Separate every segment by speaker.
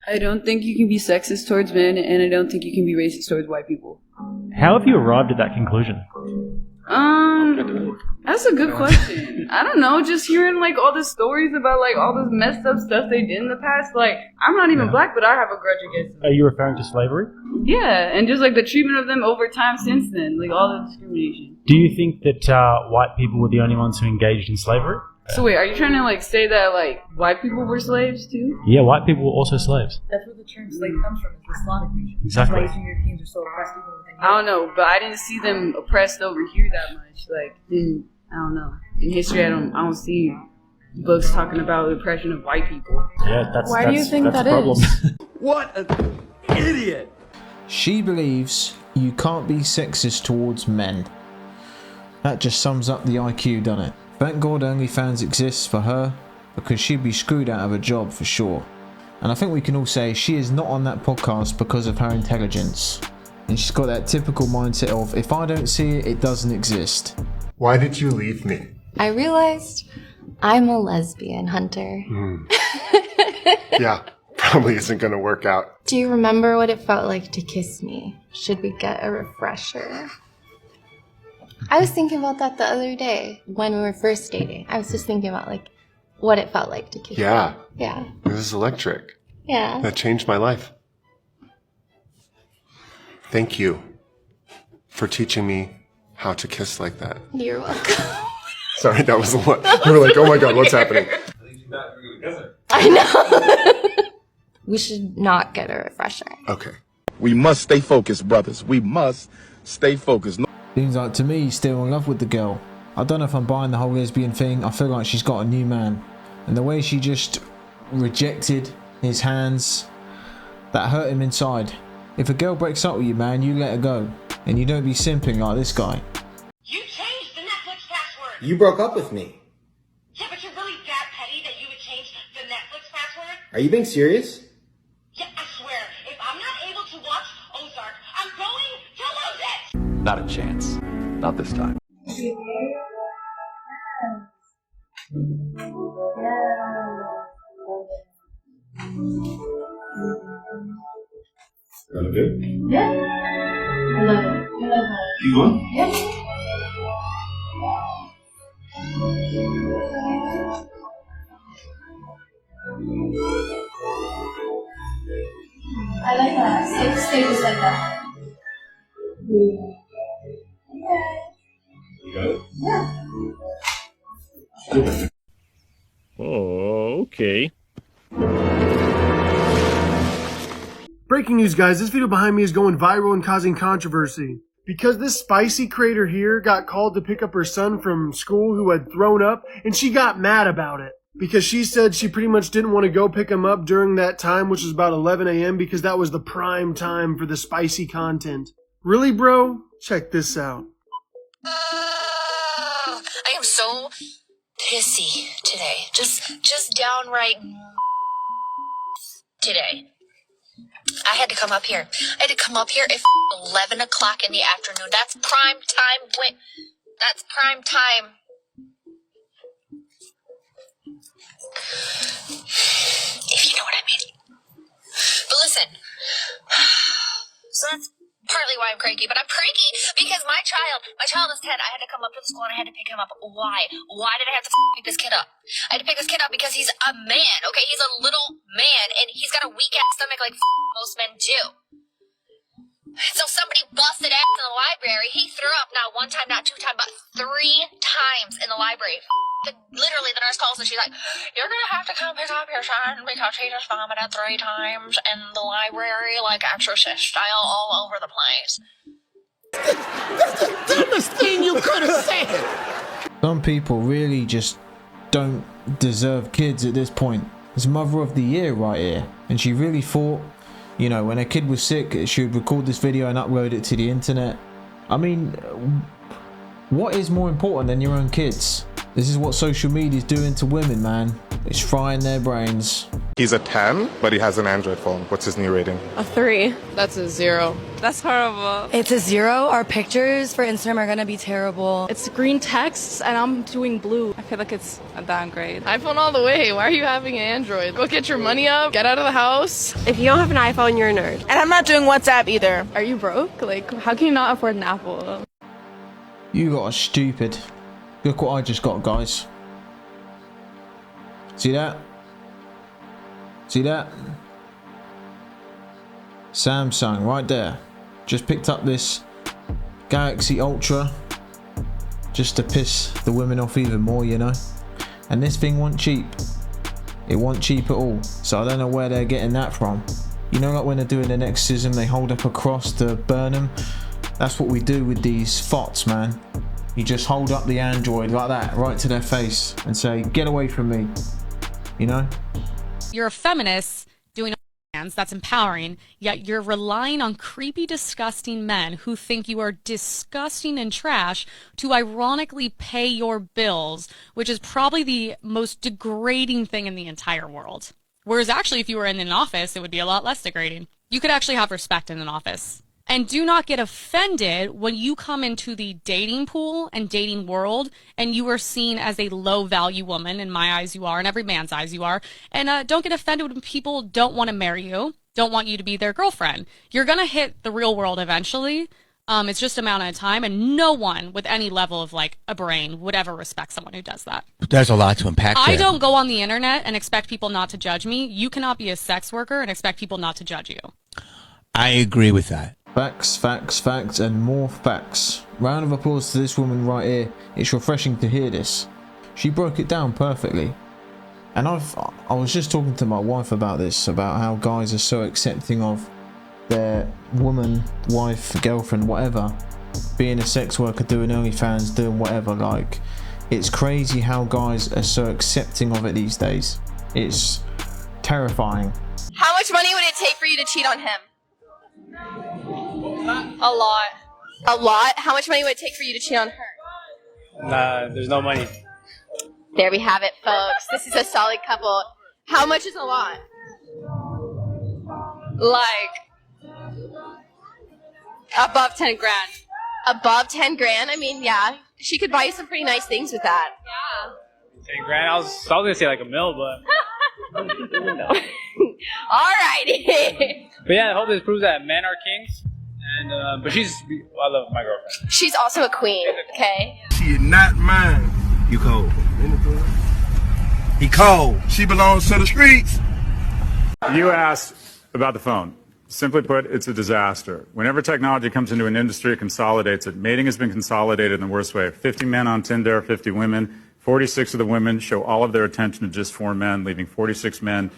Speaker 1: I don't think you can be sexist towards men, and I don't think you can be racist towards white people.
Speaker 2: How have you arrived at that conclusion?
Speaker 1: That's a good question. I don't know, just hearing like all the stories about like all this messed up stuff they did in the past. Like, I'm not even black, but I have a grudge against them.
Speaker 2: Are you referring to slavery?
Speaker 1: Yeah, and just like the treatment of them over time since then, like all the discrimination.
Speaker 2: Do you think that white people were the only ones who engaged in slavery?
Speaker 1: So wait, are you trying to like say that like white people were slaves too?
Speaker 2: Yeah, white people were also slaves.
Speaker 3: That's where the term slave comes from, is the Slavic region.
Speaker 2: Exactly.
Speaker 3: That's why Eastern Europeans are so oppressed even within
Speaker 1: I don't know, but I didn't see them oppressed over here that much. Like, I don't know. In history, I don't see books talking about the oppression of white people.
Speaker 2: Yeah, that's
Speaker 4: Why do you think
Speaker 2: that's
Speaker 4: that
Speaker 2: a problem.
Speaker 4: is?
Speaker 5: What an idiot!
Speaker 6: She believes you can't be sexist towards men. That just sums up the IQ, doesn't it? Thank God OnlyFans exists for her, because she'd be screwed out of a job for sure. And I think we can all say she is not on that podcast because of her intelligence. And she's got that typical mindset of, if I don't see it, it doesn't exist.
Speaker 7: Why did you leave me?
Speaker 8: I realized I'm a lesbian, Hunter.
Speaker 7: Yeah, probably isn't going to work out.
Speaker 8: Do you remember what it felt like to kiss me? Should we get a refresher? I was thinking about that the other day when we were first dating. I was just thinking about like what it felt like to kiss
Speaker 7: Yeah.
Speaker 8: me. Yeah.
Speaker 7: It was electric.
Speaker 8: Yeah.
Speaker 7: That changed my life. Thank you for teaching me how to kiss like that.
Speaker 8: You're welcome.
Speaker 7: Sorry, that was a lot. You were like, oh my God, what's happening?
Speaker 8: I know. We should not get a refresher.
Speaker 7: Okay.
Speaker 5: We must stay focused, brothers. We must stay focused.
Speaker 6: Seems like to me he's still in love with the girl. I don't know if I'm buying the whole lesbian thing. I feel like she's got a new man. And the way she just rejected his hands, that hurt him inside. If a girl breaks up with you, man, you let her go. And you don't be simping like this guy.
Speaker 9: You changed the Netflix password!
Speaker 10: You broke up with me.
Speaker 9: Yeah, but you're really that petty that you would change the Netflix password?
Speaker 10: Are you being serious?
Speaker 9: Yeah, I swear, if I'm not able to watch Ozark, I'm going to lose it!
Speaker 5: Not a chance. Not this time.
Speaker 7: That good?
Speaker 4: Yeah. I love it. I love it.
Speaker 7: You want?
Speaker 4: Yep. I like that. Stay just like that.
Speaker 7: You got it?
Speaker 4: Yeah.
Speaker 2: Oh, okay.
Speaker 11: Breaking news, guys. This video behind me is going viral and causing controversy. Because this spicy creator here got called to pick up her son from school who had thrown up, and she got mad about it. Because she said she pretty much didn't want to go pick him up during that time, which was about 11 a.m. because that was the prime time for the spicy content. Really, bro? Check this out.
Speaker 12: I am so pissy today. Just downright today. I had to come up here. I had to come up here at 11 o'clock in the afternoon. That's prime time. That's prime time. If you know what I mean. But listen. So that's partly why I'm cranky, but I'm cranky because my child is 10. I had to come up to the school and I had to pick him up. Why? Why did I have to pick this kid up? I had to pick this kid up because he's a man, okay? He's a little man and he's got a weak-ass stomach like most men do. So somebody busted ass in the library. He threw up not one time, not two times, but 3 times in the library. Literally, the nurse calls and she's like, "You're gonna have to come pick up your son because he just vomited 3 times in the library, like exorcist style, all over the place."
Speaker 5: That's the dumbest thing you could have said.
Speaker 6: Some people really just don't deserve kids at this point. It's Mother of the Year right here. And she really thought, you know, when her kid was sick, she would record this video and upload it to the internet. I mean, what is more important than your own kids? This is what social media is doing to women, man. It's frying their brains.
Speaker 7: He's a 10, but he has an Android phone. What's his new rating?
Speaker 13: A 3. That's a 0. That's horrible.
Speaker 14: It's a 0. Our pictures for Instagram are gonna be terrible.
Speaker 13: It's green text and I'm doing blue. I feel like it's a downgrade.
Speaker 15: iPhone all the way. Why are you having an Android? Go get your money up. Get out of the house.
Speaker 13: If you don't have an iPhone, you're a nerd.
Speaker 15: And I'm not doing WhatsApp either.
Speaker 13: Are you broke? Like, how can you not afford an Apple?
Speaker 6: You got a stupid. Look what I just got, guys. See that? See that? Samsung right there. Just picked up this Galaxy Ultra just to piss the women off even more, you know. And this thing wasn't cheap. It wasn't cheap at all. So I don't know where they're getting that from. You know, like when they're doing an exorcism, they hold up a cross to burn them. That's what we do with these FOTs, man. You just hold up the Android like that, right to their face, and say, "Get away from me." You know?
Speaker 16: You're a feminist doing OnlyFans, that's empowering, yet you're relying on creepy, disgusting men who think you are disgusting and trash to ironically pay your bills, which is probably the most degrading thing in the entire world. Whereas actually, if you were in an office, it would be a lot less degrading. You could actually have respect in an office. And do not get offended when you come into the dating pool and dating world and you are seen as a low value woman. In my eyes, you are. In every man's eyes, you are. And don't get offended when people don't want to marry you, don't want you to be their girlfriend. You're going to hit the real world eventually. It's just a matter of time. And no one with any level of like a brain would ever respect someone who does that.
Speaker 17: There's a lot to unpack there.
Speaker 16: I don't go on the internet and expect people not to judge me. You cannot be a sex worker and expect people not to judge you.
Speaker 17: I agree with that.
Speaker 6: Facts, facts, facts, and more facts. Round of applause to this woman right here. It's refreshing to hear this. She broke it down perfectly. And I was just talking to my wife about this, about how guys are so accepting of their woman, wife, girlfriend, whatever, being a sex worker, doing OnlyFans, doing whatever. Like, it's crazy how guys are so accepting of it these days. It's terrifying.
Speaker 18: How much money would it take for you to cheat on him?
Speaker 13: A lot.
Speaker 18: A lot? How much money would it take for you to cheat on her?
Speaker 19: Nah, there's no money.
Speaker 18: There we have it, folks. This is a solid couple. How much is a lot?
Speaker 13: Like, above 10 grand.
Speaker 18: Above 10 grand? I mean, yeah. She could buy you some pretty nice things with that.
Speaker 13: Yeah.
Speaker 19: 10 grand? I was gonna say like a mil, but.
Speaker 18: No. Alrighty.
Speaker 19: But yeah, I hope this proves that men are kings. And but I love my girlfriend.
Speaker 18: She's also a queen, okay?
Speaker 5: She is not mine.
Speaker 17: You cold.
Speaker 5: He cold. She belongs to the streets.
Speaker 20: You asked about the phone. Simply put, it's a disaster. Whenever technology comes into an industry, it consolidates it. Mating has been consolidated in the worst way. 50 men on Tinder, 50 women. 46 of the women show all of their attention to just 4 men, leaving 46 men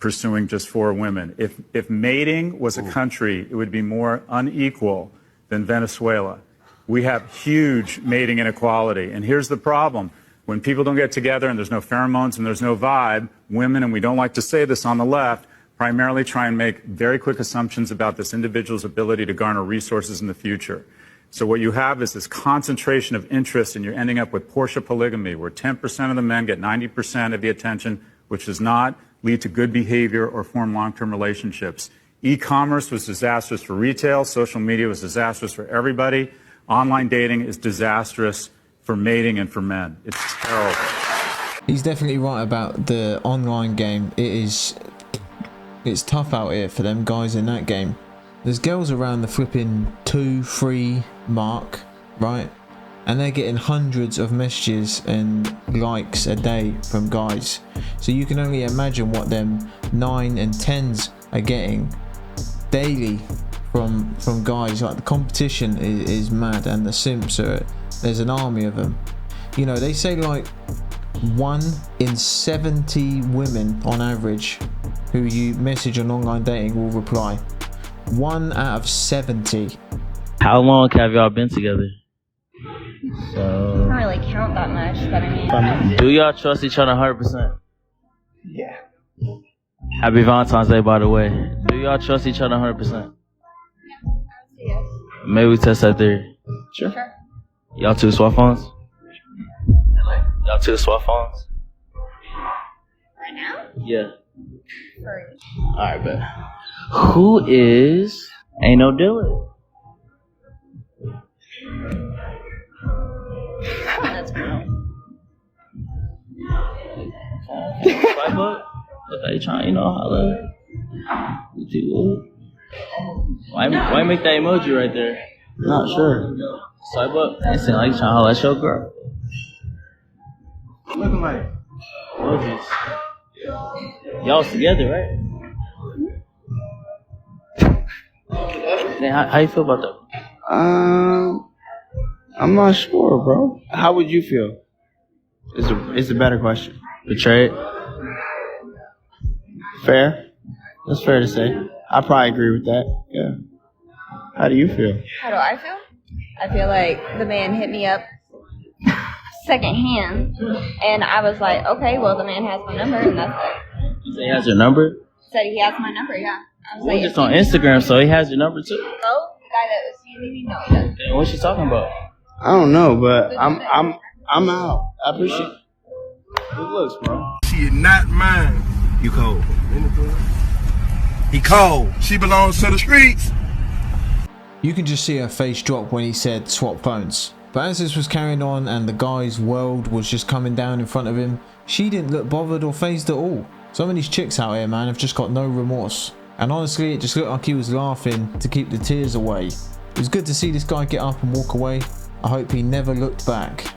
Speaker 20: pursuing just 4 women. If mating was a country, it would be more unequal than Venezuela. We have huge mating inequality. And here's the problem. When people don't get together and there's no pheromones and there's no vibe, women, and we don't like to say this on the left, primarily try and make very quick assumptions about this individual's ability to garner resources in the future. So what you have is this concentration of interest, and you're ending up with Porsche polygamy, where 10% of the men get 90% of the attention, which does not lead to good behavior or form long-term relationships. E-commerce was disastrous for retail. Social media was disastrous for everybody. Online dating is disastrous for mating and for men. It's terrible.
Speaker 6: He's definitely right about the online game. It's tough out here for them guys in that game. There's girls around the flipping 2-3 mark, right? And they're getting hundreds of messages and likes a day from guys. So you can only imagine what them 9 and 10s are getting daily from guys. Like, the competition is mad, and the simps there's an army of them. You know, they say like 1 in 70 women on average who you message on online dating will reply. 1 out of 70.
Speaker 21: How long have y'all been together?
Speaker 22: I don't really count that much, but I mean.
Speaker 21: Do y'all trust each other 100%?
Speaker 22: Yeah.
Speaker 21: Happy Valentine's Day, by the way. Do y'all trust each other 100%?
Speaker 22: Yes.
Speaker 21: Maybe we test that theory.
Speaker 22: Sure.
Speaker 21: Y'all 2 swap phones? Y'all 2 swap phones?
Speaker 22: Right now?
Speaker 21: Yeah. Alright, bet. Who is Ain't No Dylan?
Speaker 22: That's cool.
Speaker 21: Swipe up. Look how you trying, holla. Why make that emoji right there?
Speaker 1: Not sure.
Speaker 21: Swipe up. It sound like you trying to holla at your girl.
Speaker 1: Looking like
Speaker 21: Emojis. Y'all was together, right? Then how you feel about that?
Speaker 1: I'm not sure, bro. How would you feel? It's a better question.
Speaker 21: Betrayed?
Speaker 1: Fair. That's fair to say. I probably agree with that. Yeah. How do you feel?
Speaker 22: How do I feel? I feel like the man hit me up secondhand, and I was like, okay, well, the man has my number, and that's it.
Speaker 21: You say he has your number?
Speaker 22: Said he has my number, yeah. I was
Speaker 21: We're
Speaker 22: like,
Speaker 21: just on Instagram, so he has your number too.
Speaker 22: No, the guy that was seeing me, no, he doesn't.
Speaker 21: Then what's she talking about?
Speaker 1: I don't know, but I'm out. I appreciate it. Good looks, bro.
Speaker 5: She is not mine.
Speaker 1: You cold.
Speaker 5: He cold. She belongs to the streets.
Speaker 6: You can just see her face drop when he said swap phones. But as this was carrying on and the guy's world was just coming down in front of him, she didn't look bothered or fazed at all. Some of these chicks out here, man, have just got no remorse. And honestly, it just looked like he was laughing to keep the tears away. It was good to see this guy get up and walk away. I hope he never looked back.